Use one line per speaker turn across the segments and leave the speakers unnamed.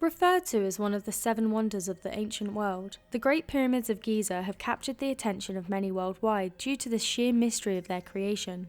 Referred to as one of the 7 wonders of the ancient world, the Great Pyramids of Giza have captured the attention of many worldwide due to the sheer mystery of their creation.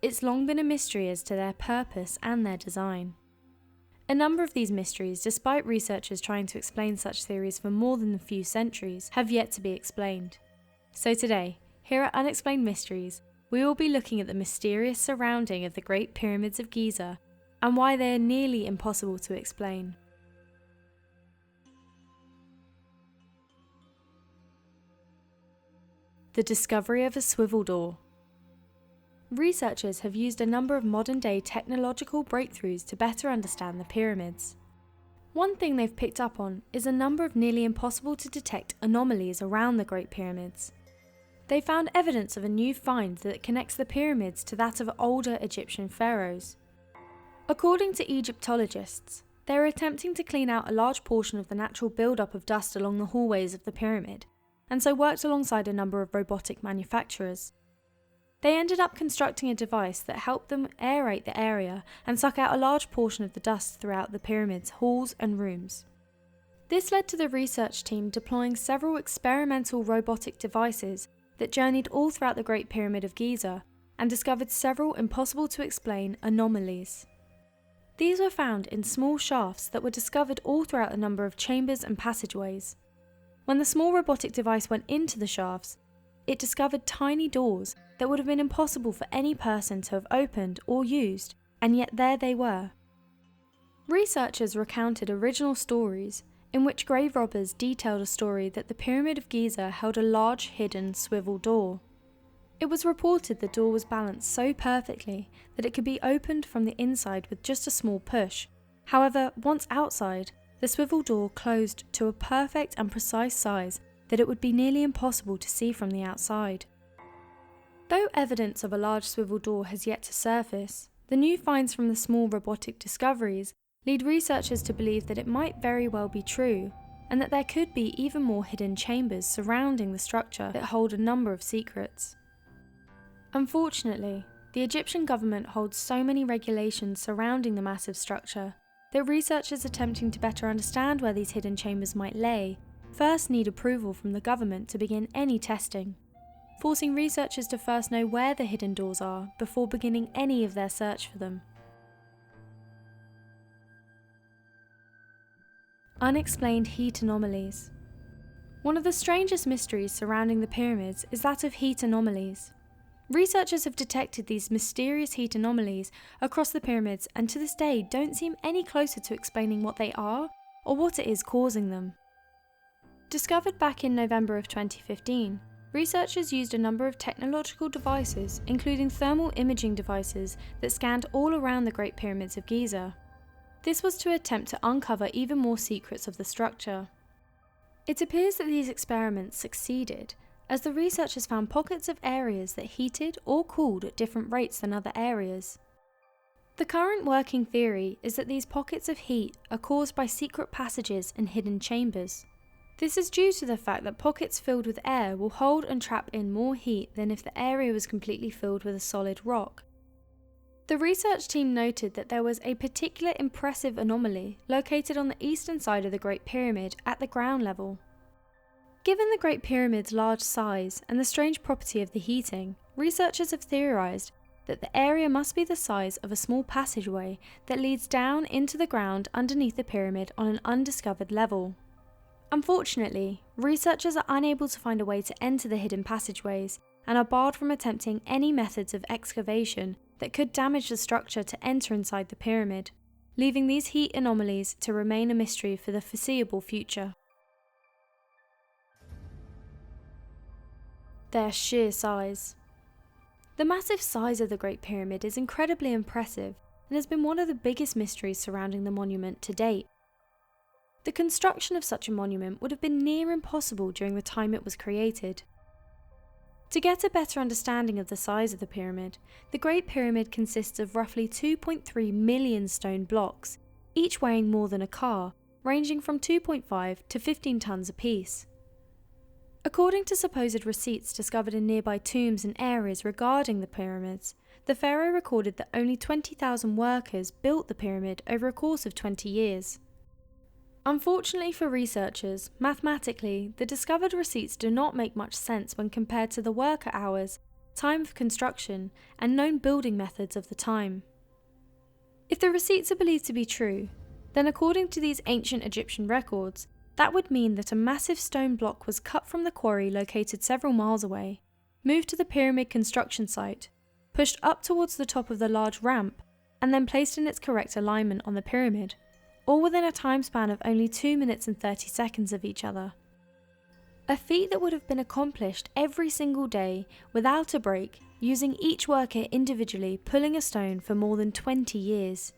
It's long been a mystery as to their purpose and their design. A number of these mysteries, despite researchers trying to explain such theories for more than a few centuries, have yet to be explained. So today, here at Unexplained Mysteries, we will be looking at the mysterious surrounding of the Great Pyramids of Giza and why they are nearly impossible to explain. The discovery of a swivel door. Researchers have used a number of modern-day technological breakthroughs to better understand the pyramids. One thing they've picked up on is a number of nearly impossible to detect anomalies around the Great Pyramids. They found evidence of a new find that connects the pyramids to that of older Egyptian pharaohs. According to Egyptologists, they are attempting to clean out a large portion of the natural build-up of dust along the hallways of the pyramid, and so worked alongside a number of robotic manufacturers. They ended up constructing a device that helped them aerate the area and suck out a large portion of the dust throughout the pyramid's halls and rooms. This led to the research team deploying several experimental robotic devices that journeyed all throughout the Great Pyramid of Giza and discovered several impossible to explain anomalies. These were found in small shafts that were discovered all throughout a number of chambers and passageways. When the small robotic device went into the shafts, it discovered tiny doors that would have been impossible for any person to have opened or used, and yet there they were. Researchers recounted original stories in which grave robbers detailed a story that the Pyramid of Giza held a large hidden swivel door. It was reported the door was balanced so perfectly that it could be opened from the inside with just a small push. However, once outside, the swivel door closed to a perfect and precise size that it would be nearly impossible to see from the outside. Though evidence of a large swivel door has yet to surface, the new finds from the small robotic discoveries lead researchers to believe that it might very well be true, and that there could be even more hidden chambers surrounding the structure that hold a number of secrets. Unfortunately, the Egyptian government holds so many regulations surrounding the massive structure that researchers attempting to better understand where these hidden chambers might lay first need approval from the government to begin any testing, forcing researchers to first know where the hidden doors are before beginning any of their search for them. Unexplained heat anomalies. One of the strangest mysteries surrounding the pyramids is that of heat anomalies. Researchers have detected these mysterious heat anomalies across the pyramids and to this day don't seem any closer to explaining what they are or what it is causing them. Discovered back in November of 2015, researchers used a number of technological devices, including thermal imaging devices that scanned all around the Great Pyramids of Giza. This was to attempt to uncover even more secrets of the structure. It appears that these experiments succeeded, as the researchers found pockets of areas that heated or cooled at different rates than other areas. The current working theory is that these pockets of heat are caused by secret passages and hidden chambers. This is due to the fact that pockets filled with air will hold and trap in more heat than if the area was completely filled with a solid rock. The research team noted that there was a particular impressive anomaly located on the eastern side of the Great Pyramid at the ground level. Given the Great Pyramid's large size and the strange property of the heating, researchers have theorized that the area must be the size of a small passageway that leads down into the ground underneath the pyramid on an undiscovered level. Unfortunately, researchers are unable to find a way to enter the hidden passageways and are barred from attempting any methods of excavation that could damage the structure to enter inside the pyramid, leaving these heat anomalies to remain a mystery for the foreseeable future. Their sheer size. The massive size of the Great Pyramid is incredibly impressive and has been one of the biggest mysteries surrounding the monument to date. The construction of such a monument would have been near impossible during the time it was created. To get a better understanding of the size of the pyramid, the Great Pyramid consists of roughly 2.3 million stone blocks, each weighing more than a car, ranging from 2.5 to 15 tons apiece. According to supposed receipts discovered in nearby tombs and areas regarding the pyramids, the pharaoh recorded that only 20,000 workers built the pyramid over a course of 20 years. Unfortunately for researchers, mathematically, the discovered receipts do not make much sense when compared to the worker hours, time of construction, and known building methods of the time. If the receipts are believed to be true, then according to these ancient Egyptian records, that would mean that a massive stone block was cut from the quarry located several miles away, moved to the pyramid construction site, pushed up towards the top of the large ramp, and then placed in its correct alignment on the pyramid, all within a time span of only 2 minutes and 30 seconds of each other. A feat that would have been accomplished every single day without a break, using each worker individually pulling a stone for more than 20 years.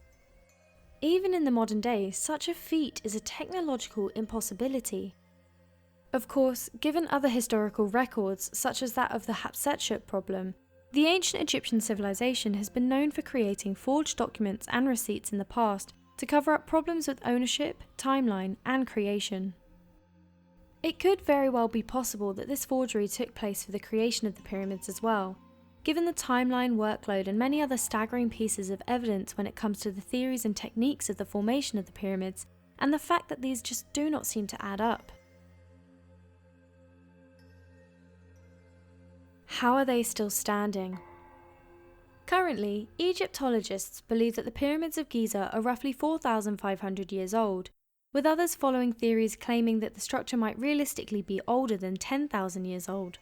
Even in the modern day, such a feat is a technological impossibility. Of course, given other historical records, such as that of the Hatshepsut problem, the ancient Egyptian civilization has been known for creating forged documents and receipts in the past to cover up problems with ownership, timeline, and creation. It could very well be possible that this forgery took place for the creation of the pyramids as well, given the timeline, workload, and many other staggering pieces of evidence when it comes to the theories and techniques of the formation of the pyramids, and the fact that these just do not seem to add up. How are they still standing? Currently, Egyptologists believe that the pyramids of Giza are roughly 4,500 years old, with others following theories claiming that the structure might realistically be older than 10,000 years old.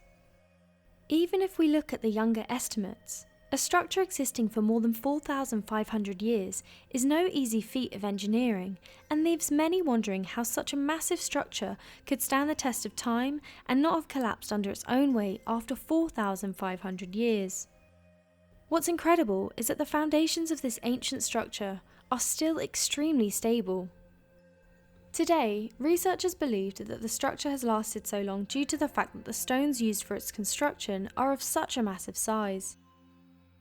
Even if we look at the younger estimates, a structure existing for more than 4,500 years is no easy feat of engineering, and leaves many wondering how such a massive structure could stand the test of time and not have collapsed under its own weight after 4,500 years. What's incredible is that the foundations of this ancient structure are still extremely stable. Today, researchers believe that the structure has lasted so long due to the fact that the stones used for its construction are of such a massive size.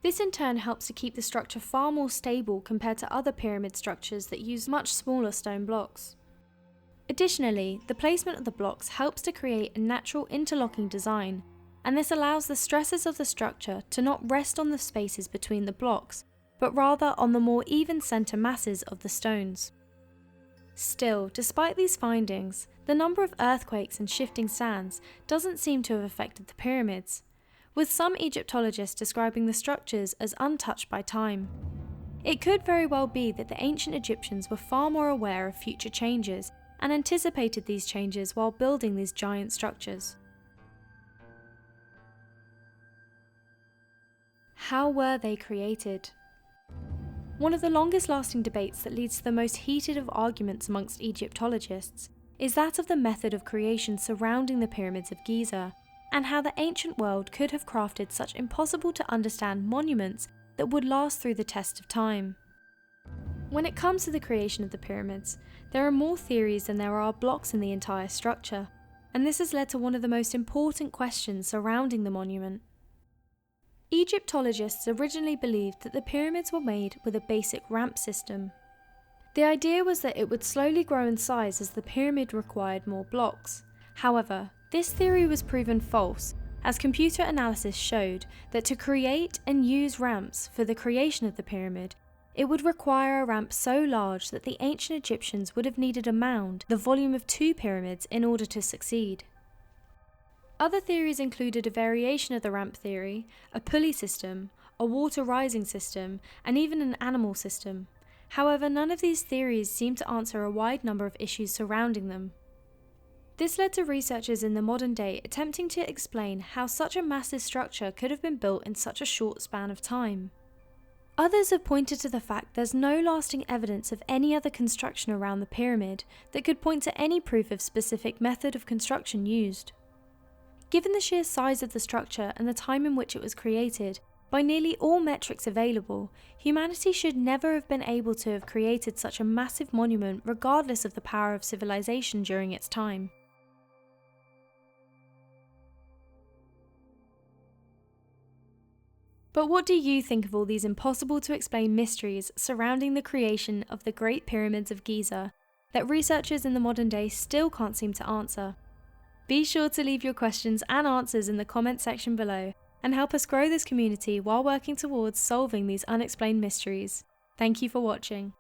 This in turn helps to keep the structure far more stable compared to other pyramid structures that use much smaller stone blocks. Additionally, the placement of the blocks helps to create a natural interlocking design, and this allows the stresses of the structure to not rest on the spaces between the blocks, but rather on the more even centre masses of the stones. Still, despite these findings, the number of earthquakes and shifting sands doesn't seem to have affected the pyramids, with some Egyptologists describing the structures as untouched by time. It could very well be that the ancient Egyptians were far more aware of future changes and anticipated these changes while building these giant structures. How were they created? One of the longest lasting debates that leads to the most heated of arguments amongst Egyptologists is that of the method of creation surrounding the pyramids of Giza, and how the ancient world could have crafted such impossible to understand monuments that would last through the test of time. When it comes to the creation of the pyramids, there are more theories than there are blocks in the entire structure, and this has led to one of the most important questions surrounding the monument. Egyptologists originally believed that the pyramids were made with a basic ramp system. The idea was that it would slowly grow in size as the pyramid required more blocks. However, this theory was proven false, as computer analysis showed that to create and use ramps for the creation of the pyramid, it would require a ramp so large that the ancient Egyptians would have needed a mound the volume of 2 pyramids in order to succeed. Other theories included a variation of the ramp theory, a pulley system, a water rising system, and even an animal system. However, none of these theories seem to answer a wide number of issues surrounding them. This led to researchers in the modern day attempting to explain how such a massive structure could have been built in such a short span of time. Others have pointed to the fact there's no lasting evidence of any other construction around the pyramid that could point to any proof of specific method of construction used. Given the sheer size of the structure and the time in which it was created, by nearly all metrics available, humanity should never have been able to have created such a massive monument regardless of the power of civilization during its time. But what do you think of all these impossible to explain mysteries surrounding the creation of the Great Pyramids of Giza that researchers in the modern day still can't seem to answer? Be sure to leave your questions and answers in the comment section below and help us grow this community while working towards solving these unexplained mysteries. Thank you for watching.